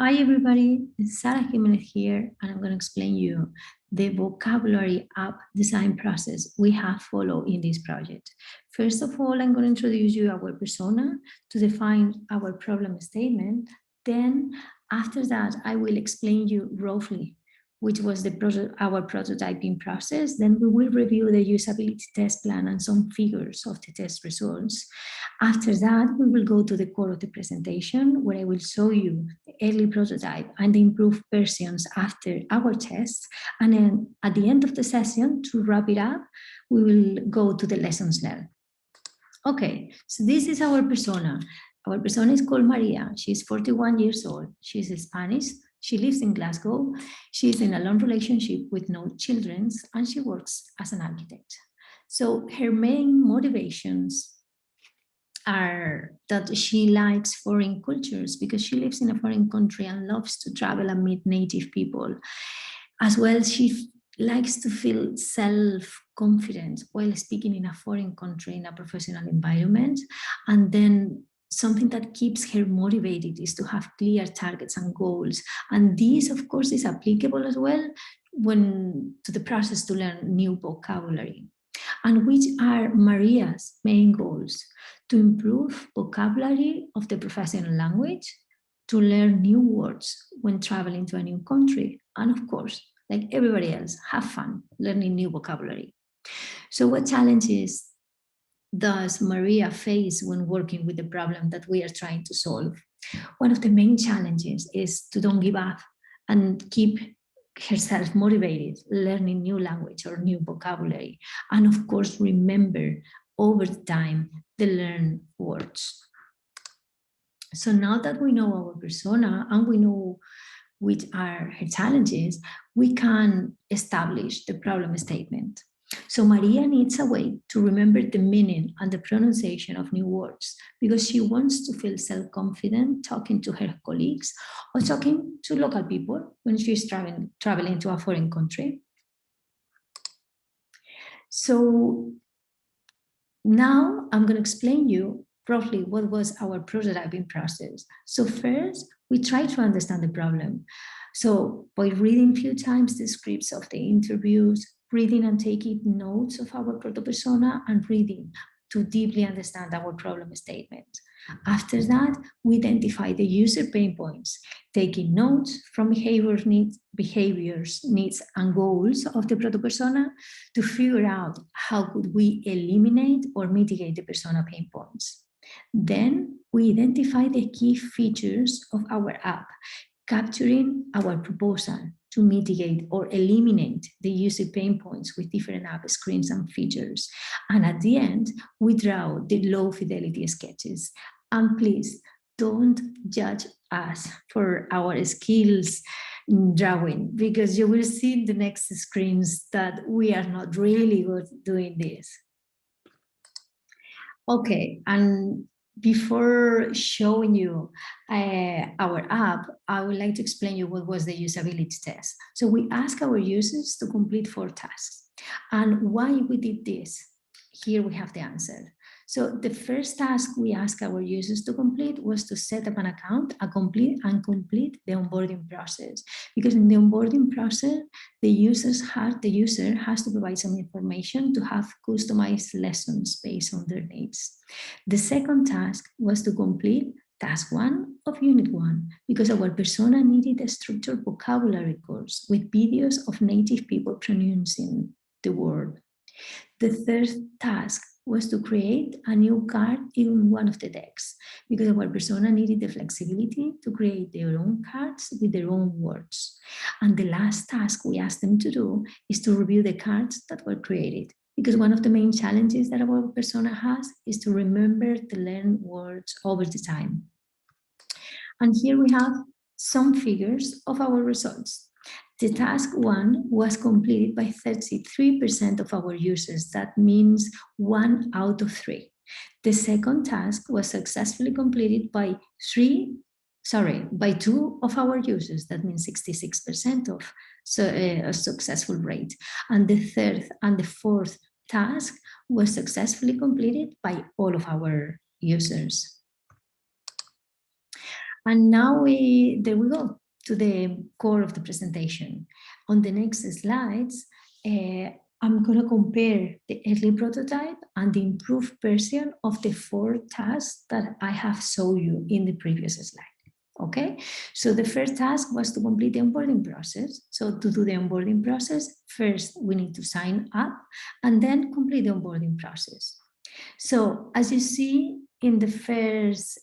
Hi everybody, it's Sarah Jimenez here, and I'm going to explain you the vocabulary app design process we have followed in this project. First of all, I'm going to introduce you our persona to define our problem statement. Then after that, I will explain you roughly which was our prototyping process. Then we will review the usability test plan and some figures of the test results. After that, we will go to the core of the presentation where I will show you the early prototype and the improved versions after our tests. And then at the end of the session, to wrap it up, we will go to the lessons learned. Okay, so this is our persona. Our persona is called Maria. She's 41 years old. She's Spanish. She lives in Glasgow. She's in a long relationship with no children, and she works as an architect. So her main motivations are that she likes foreign cultures because she lives in a foreign country and loves to travel and meet native people. As well, she likes to feel self-confident while speaking in a foreign country in a professional environment. And then something that keeps her motivated is to have clear targets and goals. And this, of course, is applicable as well to the process to learn new vocabulary. And which are Maria's main goals? To improve vocabulary of the professional language, to learn new words when traveling to a new country, and of course, like everybody else, have fun learning new vocabulary. So what challenges does Maria face when working with the problem that we are trying to solve? One of the main challenges is to don't give up and keep herself motivated, learning new language or new vocabulary. And of course, remember over time the learned words. So now that we know our persona and we know which are her challenges, we can establish the problem statement. So Maria needs a way to remember the meaning and the pronunciation of new words because she wants to feel self-confident talking to her colleagues or talking to local people when she's traveling to a foreign country. So now I'm going to explain you roughly what was our prototyping process. So first, we try to understand the problem. So by reading a few times the scripts of the interviews, reading and taking notes of our proto-persona, and reading to deeply understand our problem statement. After that, we identify the user pain points, taking notes from behaviors, needs, and goals of the proto-persona to figure out how could we eliminate or mitigate the persona pain points. Then we identify the key features of our app, capturing our proposal to mitigate or eliminate the user pain points with different app screens and features. And at the end, we draw the low fidelity sketches. And please don't judge us for our skills in drawing, because you will see in the next screens that we are not really good doing this. Okay, and before showing you our app, I would like to explain you what was the usability test. So we asked our users to complete 4 tasks. And why we did this? Here we have the answer. So the first task we asked our users to complete was to set up an account and complete the onboarding process. Because in the onboarding process, the user has to provide some information to have customized lessons based on their needs. The second task was to complete task 1 of unit 1, because our persona needed a structured vocabulary course with videos of native people pronouncing the word. The third task was to create a new card in one of the decks, because our persona needed the flexibility to create their own cards with their own words. And the last task we asked them to do is to review the cards that were created, because one of the main challenges that our persona has is to remember the learned words over the time. And here we have some figures of our results. The task 1 was completed by 33% of our users. That means 1 out of 3. The second task was successfully completed by 2 of our users. That means 66% of a successful rate. And the third and the fourth task was successfully completed by all of our users. And now there we go to the core of the presentation. On the next slides, I'm going to compare the early prototype and the improved version of the 4 tasks that I have shown you in the previous slide. Okay, so the first task was to complete the onboarding process. So to do the onboarding process, first we need to sign up and then complete the onboarding process. So as you see in the first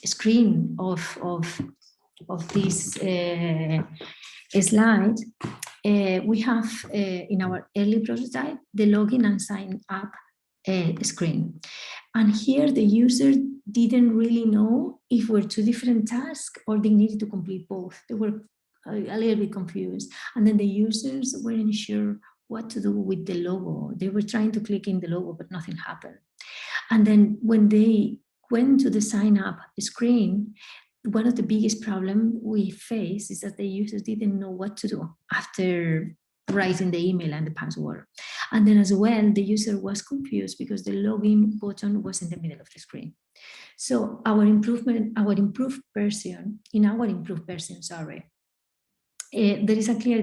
screen of this slide, we have in our early prototype the login and sign up screen. And here the user didn't really know if were 2 different tasks or they needed to complete both. They were a little bit confused. And then the users weren't sure what to do with the logo. They were trying to click in the logo, but nothing happened. And then when they went to the sign up screen, one of the biggest problems we face is that the users didn't know what to do after writing the email and the password. And then as well, the user was confused because the login button was in the middle of the screen. So our improved version, there is a clear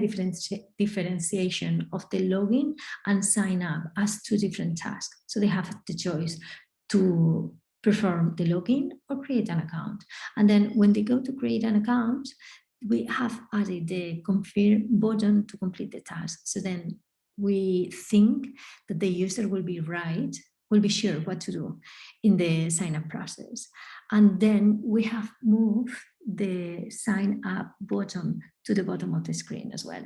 differentiation of the login and sign up as 2 different tasks. So they have the choice to perform the login or create an account. And then when they go to create an account, we have added the confirm button to complete the task. So then we think that the user will be sure what to do in the sign up process. And then we have moved the sign up button to the bottom of the screen as well.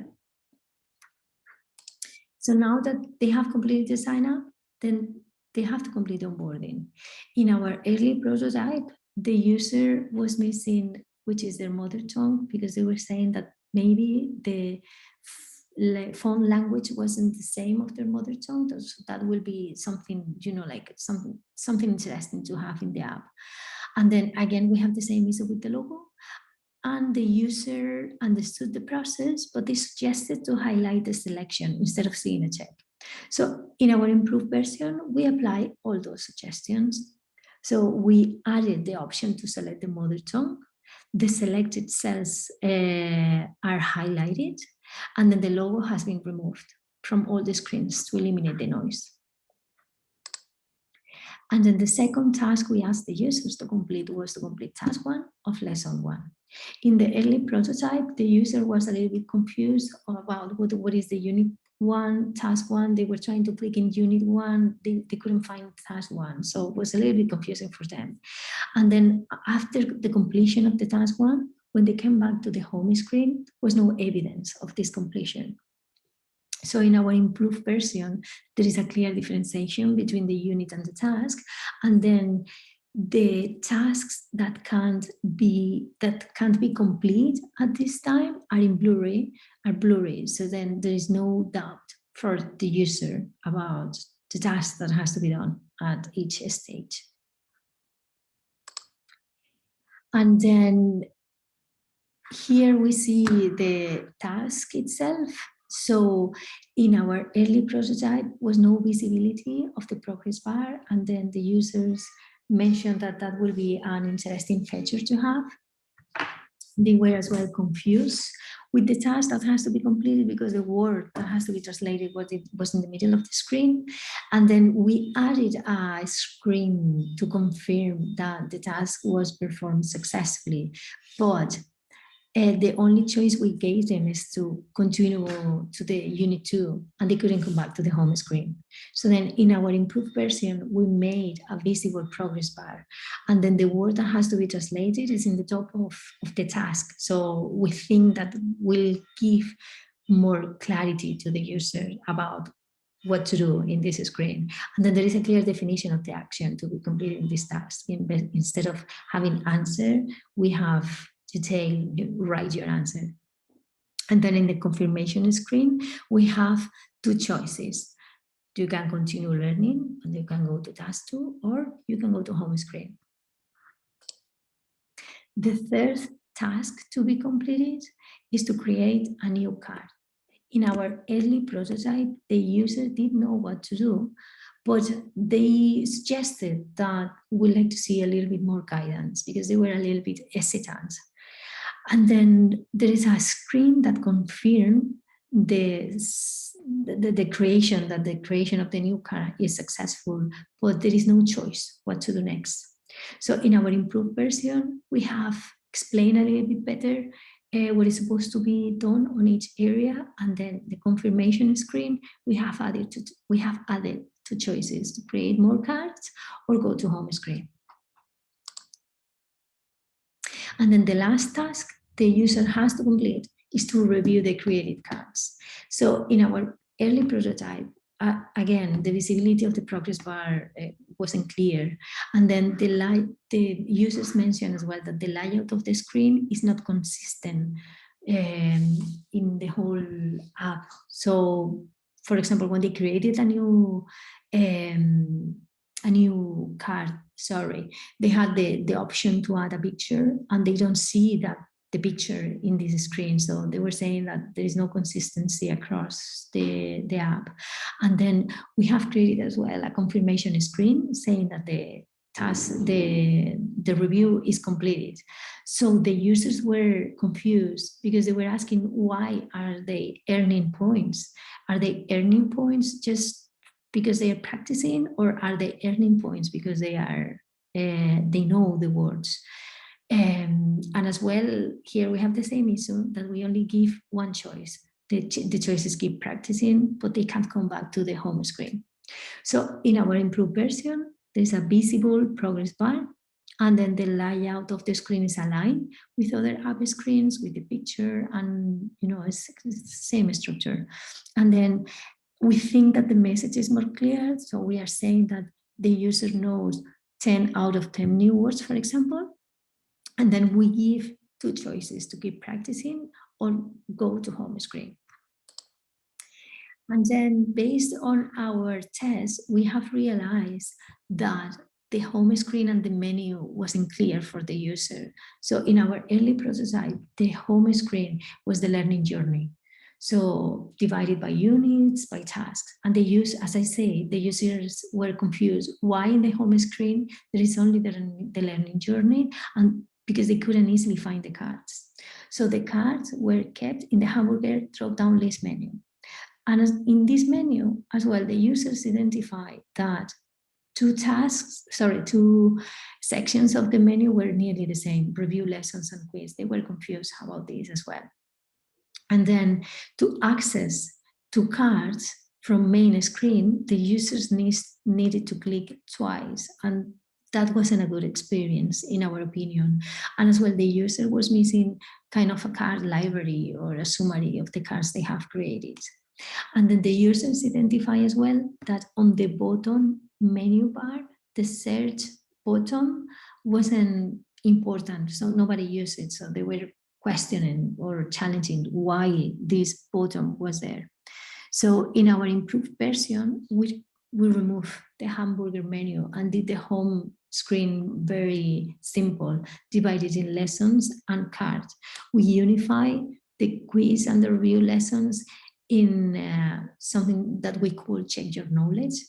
So now that they have completed the sign up, then they have to complete onboarding. In our early prototype, the user was missing, which is their mother tongue, because they were saying that maybe the phone language wasn't the same of their mother tongue. So that will be something, like something interesting to have in the app. And then again, we have the same issue with the logo. And the user understood the process, but they suggested to highlight the selection instead of seeing a check. So in our improved version, we apply all those suggestions. So we added the option to select the mother tongue. The selected cells are highlighted, and then the logo has been removed from all the screens to eliminate the noise. And then the second task we asked the users to complete was to complete task 1 of lesson 1. In the early prototype, the user was a little bit confused about what is the unit 1, task 1. They were trying to click in unit 1. They couldn't find task 1. So it was a little bit confusing for them. And then after the completion of the task 1, when they came back to the home screen, there was no evidence of this completion. So in our improved version, there is a clear differentiation between the unit and the task. And then the tasks that can't be complete at this time are blurry. So then there is no doubt for the user about the task that has to be done at each stage. And then here we see the task itself. So in our early prototype was no visibility of the progress bar, and then the users mentioned that that will be an interesting feature to have. They were as well confused with the task that has to be completed because the word that has to be translated was in the middle of the screen. And then we added a screen to confirm that the task was performed successfully. But the only choice we gave them is to continue to the unit 2, and they couldn't come back to the home screen. So then in our improved version, we made a visible progress bar, and then the word that has to be translated is in the top of the task. So we think that will give more clarity to the user about what to do in this screen. And then there is a clear definition of the action to be completed in this task. Instead of having answer, we have detail, write your answer. And then in the confirmation screen, we have 2 choices. You can continue learning and you can go to task 2, or you can go to home screen. The third task to be completed is to create a new card. In our early prototype, the user did know what to do, but they suggested that we'd like to see a little bit more guidance because they were a little bit hesitant. And then there is a screen that confirmed the creation, that the creation of the new card is successful, but there is no choice what to do next. So in our improved version, we have explained a little bit better what is supposed to be done on each area, and then the confirmation screen, we have added two choices: to create more cards or go to home screen. And then the last task the user has to complete is to review the created cards. So in our early prototype, again, the visibility of the progress bar wasn't clear. And then the users mentioned as well that the layout of the screen is not consistent in the whole app. So, for example, when they created a new card, they had the option to add a picture, and they don't see the picture in this screen. So they were saying that there is no consistency across the app. And then we have created as well a confirmation screen saying that the review is completed. So the users were confused because they were asking, why are they earning points? Are they earning points just because they are practicing, or are they earning points because they know the words? And as well, here we have the same issue that we only give one choice. The choices keep practicing, but they can't come back to the home screen. So in our improved version, there's a visible progress bar, and then the layout of the screen is aligned with other app screens with the picture, and it's the same structure. And then we think that the message is more clear. So we are saying that the user knows 10 out of 10 new words, for example. And then we give two choices: to keep practicing or go to home screen. And then based on our test, we have realized that the home screen and the menu wasn't clear for the user. So in our early prototype, the home screen was the learning journey. So divided by units, by tasks. And as I say, the users were confused. Why in the home screen there is only the learning journey? And because they couldn't easily find the cards. So the cards were kept in the hamburger drop-down list menu. And in this menu as well, the users identified that two sections of the menu were nearly the same: review, lessons, and quiz. They were confused about this as well. And then to access two cards from main screen, the users needed to click twice, and that wasn't a good experience in our opinion. And as well, the user was missing kind of a card library or a summary of the cards they have created. And then the users identify as well that on the bottom menu bar, the search button wasn't important, so nobody used it. So they were questioning or challenging why this button was there. So in our improved version, we remove the hamburger menu and did the home screen very simple, divided in lessons and cards. We unify the quiz and the review lessons in something that we call check your knowledge.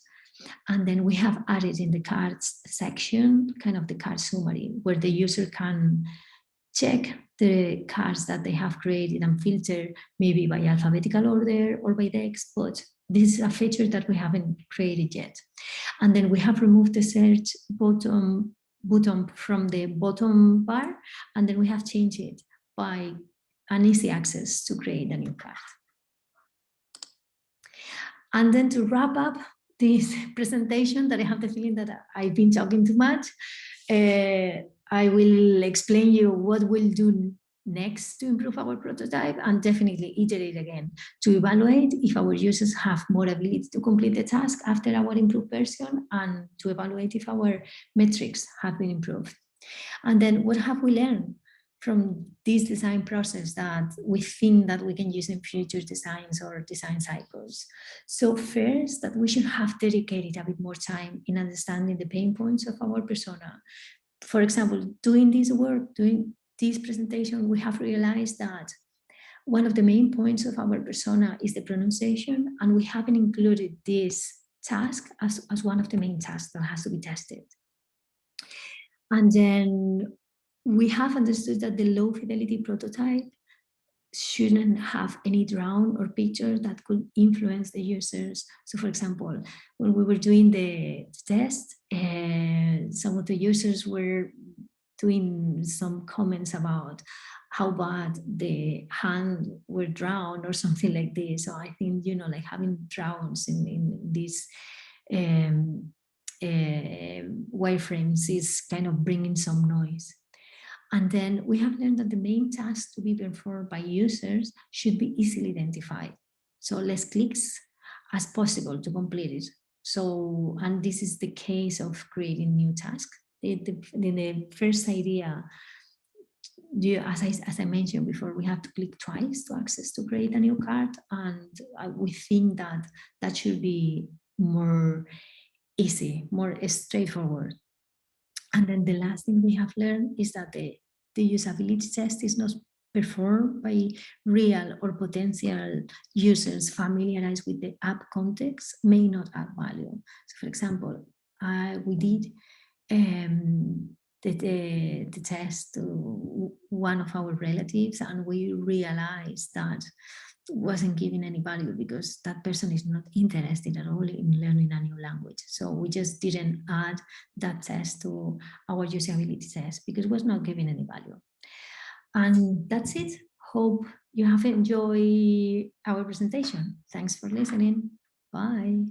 And then we have added in the cards section kind of the card summary, where the user can check the cards that they have created and filter maybe by alphabetical order or by text, but this is a feature that we haven't created yet. And then we have removed the search button from the bottom bar, and then we have changed it by an easy access to create a new card. And then to wrap up this presentation, that I have the feeling that I've been talking too much, I will explain you what we'll do next to improve our prototype, and definitely iterate again to evaluate if our users have more ability to complete the task after our improved version, and to evaluate if our metrics have been improved. And then what have we learned from this design process that we think that we can use in future designs or design cycles? So first, that we should have dedicated a bit more time in understanding the pain points of our persona. For example, doing this work, doing this presentation, we have realized that one of the main points of our persona is the pronunciation, and we haven't included this task as one of the main tasks that has to be tested. And then we have understood that the low fidelity prototype shouldn't have any drawing or picture that could influence the users. So for example, when we were doing the test, some of the users were doing some comments about how bad the hand were drawn or something like this. So I think, like having drawings in these wireframes is kind of bringing some noise. And then we have learned that the main tasks to be performed by users should be easily identified. So less clicks as possible to complete it. So, and this is the case of creating new tasks. The first idea, as I mentioned before, we have to click twice to access to create a new card. And we think that that should be more easy, more straightforward. And then the last thing we have learned is that the usability test is not performed by real or potential users familiarized with the app context may not add value. So for example, we did the test to one of our relatives, and we realized that wasn't giving any value because that person is not interested at all in learning a new language. So we just didn't add that test to our usability test because it was not giving any value. And that's it. Hope you have enjoyed our presentation. Thanks for listening. Bye.